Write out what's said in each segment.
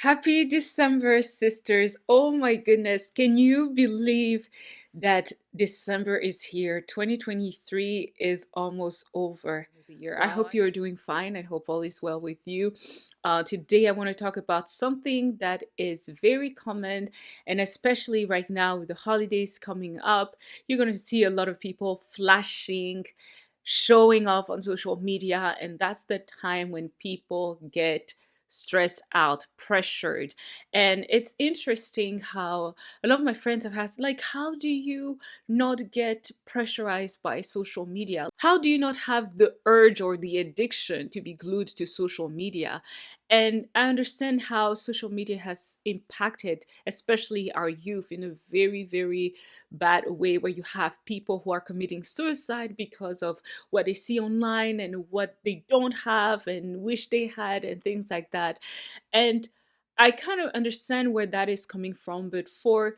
Happy December, sisters. Oh my goodness. Can you believe that December is here? 2023 is almost over the year. I hope you're doing fine. I hope all is well with you. Today, I want to talk about something that is very common, and especially right now with the holidays coming up, you're going to see a lot of people flashing, showing off on social media, and that's the time when people get stressed out, pressured. And it's interesting how a lot of my friends have asked, like, how do you not get pressurized by social media? How do you not have the urge or the addiction to be glued to social media? And I understand how social media has impacted, especially our youth, in a very, very bad way, where you have people who are committing suicide because of what they see online and what they don't have and wish they had and things like that. And I kind of understand where that is coming from, but for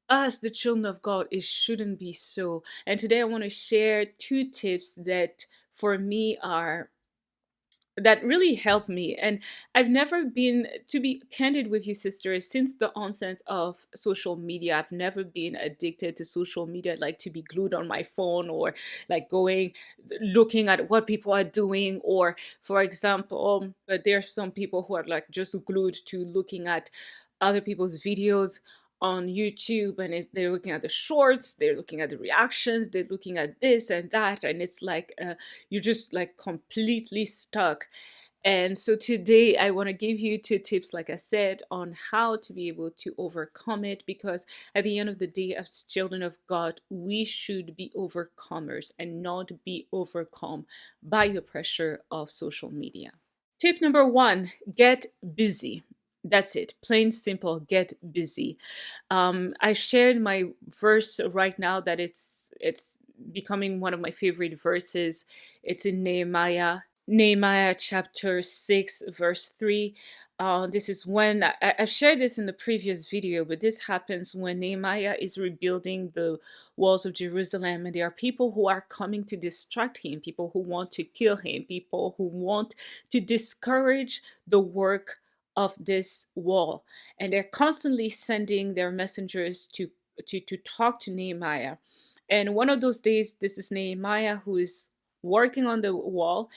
us, the children of God, it shouldn't be so. And today I want to share two tips that for me are that really helped me. And I've never been, to be candid with you, sisters, since the onset of social media, I've never been addicted to social media, like to be glued on my phone or like going looking at what people are doing. Or for example, but there's some people who are like just glued to looking at other people's videos on YouTube, and they're looking at the shorts, they're looking at the reactions, they're looking at this and that, and it's like you're just like completely stuck. And so today I want to give you two tips, like I said, on how to be able to overcome it, because at the end of the day, as children of God, we should be overcomers and not be overcome by the pressure of social media. Tip number one, get busy. That's it. Plain simple, get busy. I shared my verse right now that it's becoming one of my favorite verses. It's in Nehemiah chapter 6, verse 3. This is when I've shared this in the previous video, but this happens when Nehemiah is rebuilding the walls of Jerusalem, and there are people who are coming to distract him, people who want to kill him, people who want to discourage the work of this wall. And they're constantly sending their messengers to talk to Nehemiah. And one of those days, this is Nehemiah who is working on the wall,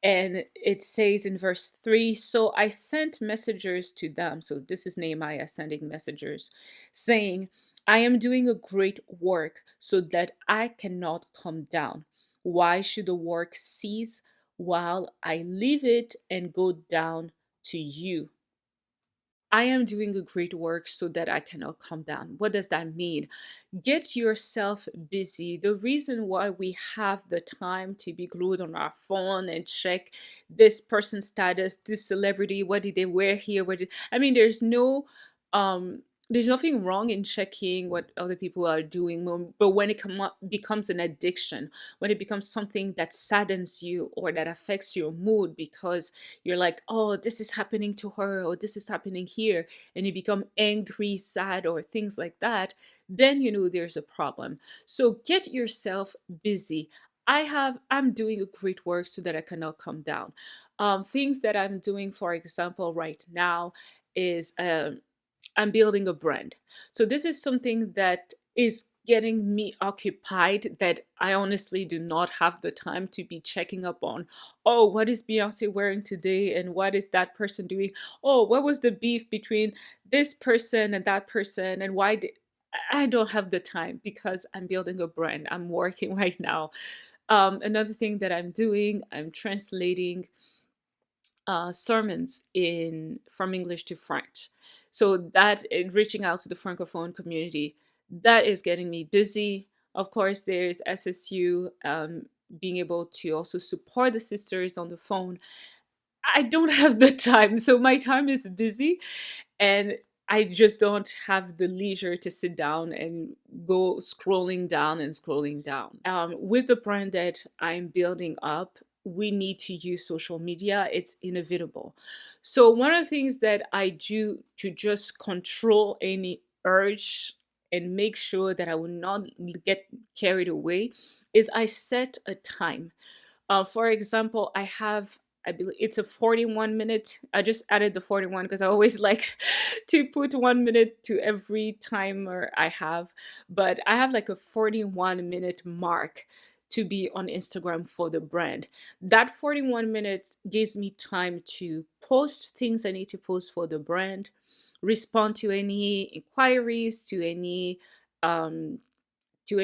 and it says in verse 3, so I sent messengers to them. So this is Nehemiah sending messengers, saying, I am doing a great work so that I cannot come down. Why should the work cease while I leave it and go down to you? I am doing a great work so that I cannot come down. What does that mean? Get yourself busy. The reason why we have the time to be glued on our phone and check this person's status, this celebrity, what did they wear here? I mean, there's nothing wrong in checking what other people are doing, but when it becomes an addiction, when it becomes something that saddens you or that affects your mood because you're like, oh, this is happening to her or this is happening here, and you become angry, sad, or things like that, then you know there's a problem. So get yourself busy. I'm doing a great work so that I cannot come down. Things that I'm doing, for example, right now is I'm building a brand. So this is something that is getting me occupied, that I honestly do not have the time to be checking up on. Oh, what is Beyonce wearing today? And what is that person doing? Oh, what was the beef between this person and that person? And why did I don't have the time because I'm building a brand. I'm working right now. Another thing that I'm doing, I'm translating sermons in from English to French. So that reaching out to the Francophone community, that is getting me busy. Of course, there's SSU, being able to also support the sisters on the phone. I don't have the time, so my time is busy, and I just don't have the leisure to sit down and go scrolling down and scrolling down. With the brand that I'm building up, we need to use social media. It's inevitable. So, one of the things that I do to just control any urge and make sure that I will not get carried away is I set a time. For example, I have I believe it's a 41 minute. I just added the 41 because I always like to put 1 minute to every timer I have. But I have like a 41-minute mark to be on Instagram for the brand. That 41 minutes gives me time to post things I need to post for the brand, respond to any inquiries, um, to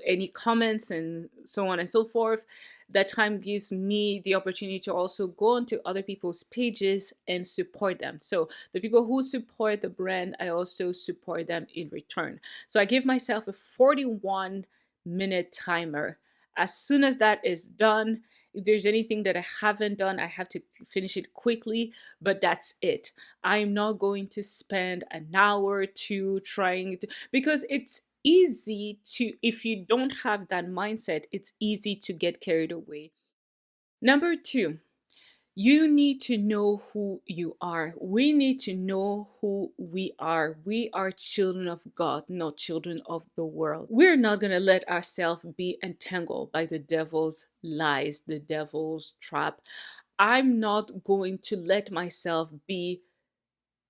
any comments and so on and so forth. That time gives me the opportunity to also go onto other people's pages and support them. So the people who support the brand, I also support them in return. So I give myself a 41-minute timer. As soon as that is done, if there's anything that I haven't done, I have to finish it quickly, but that's it. I'm not going to spend an hour or two trying to, because it's easy to, if you don't have that mindset, it's easy to get carried away. Number two, you need to know who you are. We need to know who we are. We are children of God, not children of the world. We're not going to let ourselves be entangled by the devil's lies, the devil's trap. I'm not going to let myself be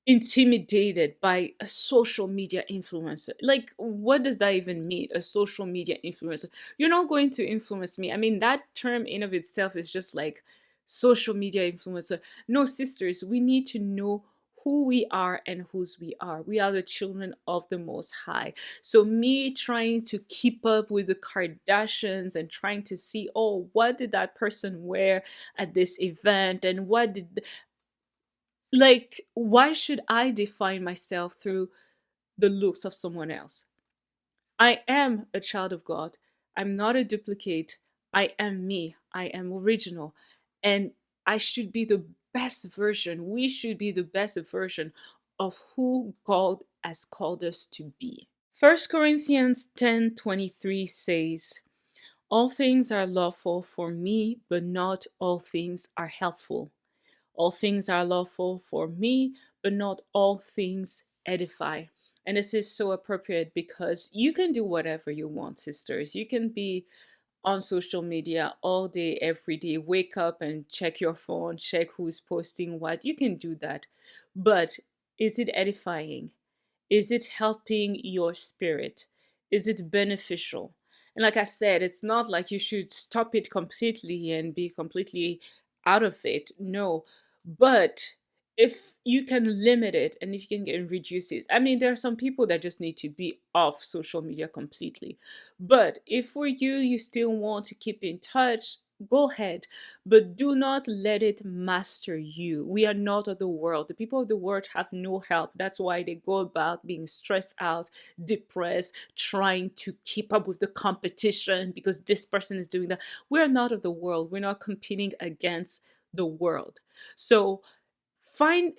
intimidated by a social media influencer. Like, what does that even mean? A social media influencer? You're not going to influence me. I mean, that term in of itself is just like social media influencer. No, sisters, we need to know who we are and whose we are. We are the children of the Most High. So me trying to keep up with the Kardashians and trying to see, oh, what did that person wear at this event, and what did, like, why should I define myself through the looks of someone else? I am a child of God. I'm not a duplicate. I am me. I am original. And I should be the best version. We should be the best version of who God has called us to be. 1 Corinthians 10:23 says, all things are lawful for me, but not all things are helpful. All things are lawful for me, but not all things edify. And this is so appropriate because you can do whatever you want, sisters. You can be on social media all day, every day, wake up and check your phone, check who's posting what. You can do that. But is it edifying? Is it helping your spirit? Is it beneficial? And like I said, it's not like you should stop it completely and be completely out of it. No. But if you can limit it and if you can reduce it, I mean, there are some people that just need to be off social media completely. But if for you, you still want to keep in touch, go ahead, but do not let it master you. We are not of the world. The people of the world have no help. That's why they go about being stressed out, depressed, trying to keep up with the competition because this person is doing that. We're not of the world. We're not competing against the world. So find,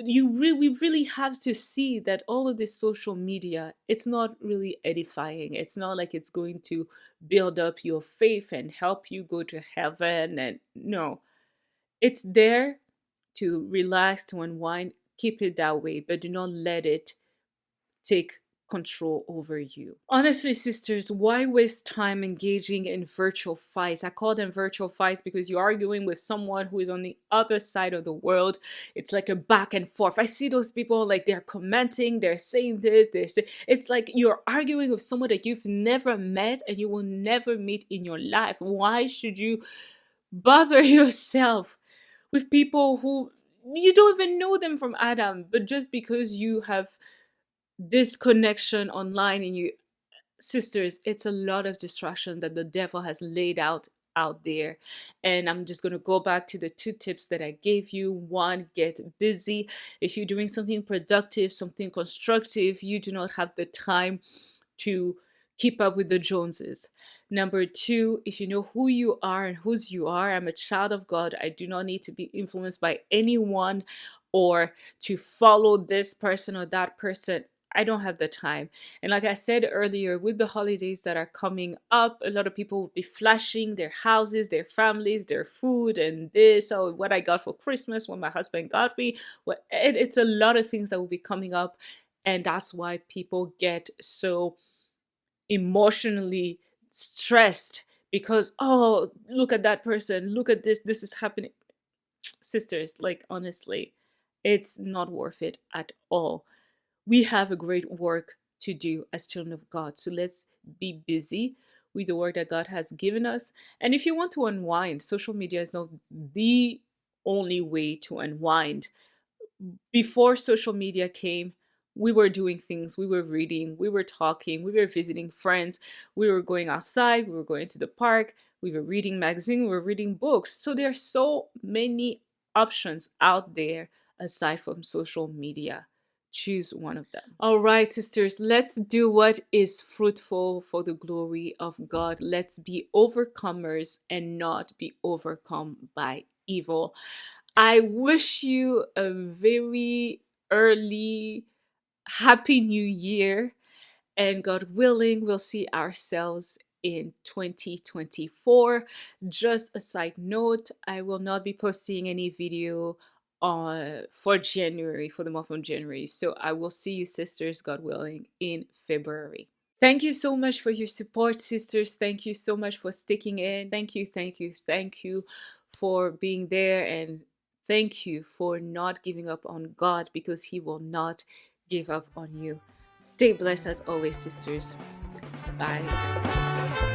we really have to see that all of this social media, it's not really edifying. It's not like it's going to build up your faith and help you go to heaven. And no, it's there to relax, to unwind. Keep it that way, but do not let it take control over you. Honestly, sisters, why waste time engaging in virtual fights? I call them virtual fights because you're arguing with someone who is on the other side of the world. It's like a back and forth. I see those people, like, they're commenting, they're saying this, it's like you're arguing with someone that you've never met and you will never meet in your life. Why should you bother yourself with people who you don't even know them from Adam, but just because you have this connection online and you, sisters, it's a lot of distraction that the devil has laid out there. And I'm just going to go back to the two tips that I gave you. One, get busy. If you're doing something productive, something constructive, you do not have the time to keep up with the Joneses. Number two, if you know who you are and whose you are, I'm a child of God. I do not need to be influenced by anyone or to follow this person or that person. I don't have the time. And like I said earlier, with the holidays that are coming up, a lot of people will be flashing their houses, their families, their food, and this, or what I got for Christmas, what my husband got me. It's a lot of things that will be coming up. And that's why people get so emotionally stressed because, oh, look at that person, look at this is happening. sisters, like honestly, it's not worth it at all. We have a great work to do as children of God. So let's be busy with the work that God has given us. And if you want to unwind, social media is not the only way to unwind. Before social media came, we were doing things. We were reading, we were talking, we were visiting friends, we were going outside, we were going to the park, we were reading magazines, we were reading books. So there are so many options out there aside from social media. Choose one of them. All right, sisters, let's do what is fruitful for the glory of God. Let's be overcomers and not be overcome by evil. I wish you a very early, happy new year. And God willing, we'll see ourselves in 2024. Just a side note, I will not be posting any video for January, for the month of January. So I will see you, sisters, God willing, in February. Thank you so much for your support, sisters. Thank you so much for sticking in. Thank you, thank you, thank you for being there. And thank you for not giving up on God, because He will not give up on you. Stay blessed as always, sisters. Bye.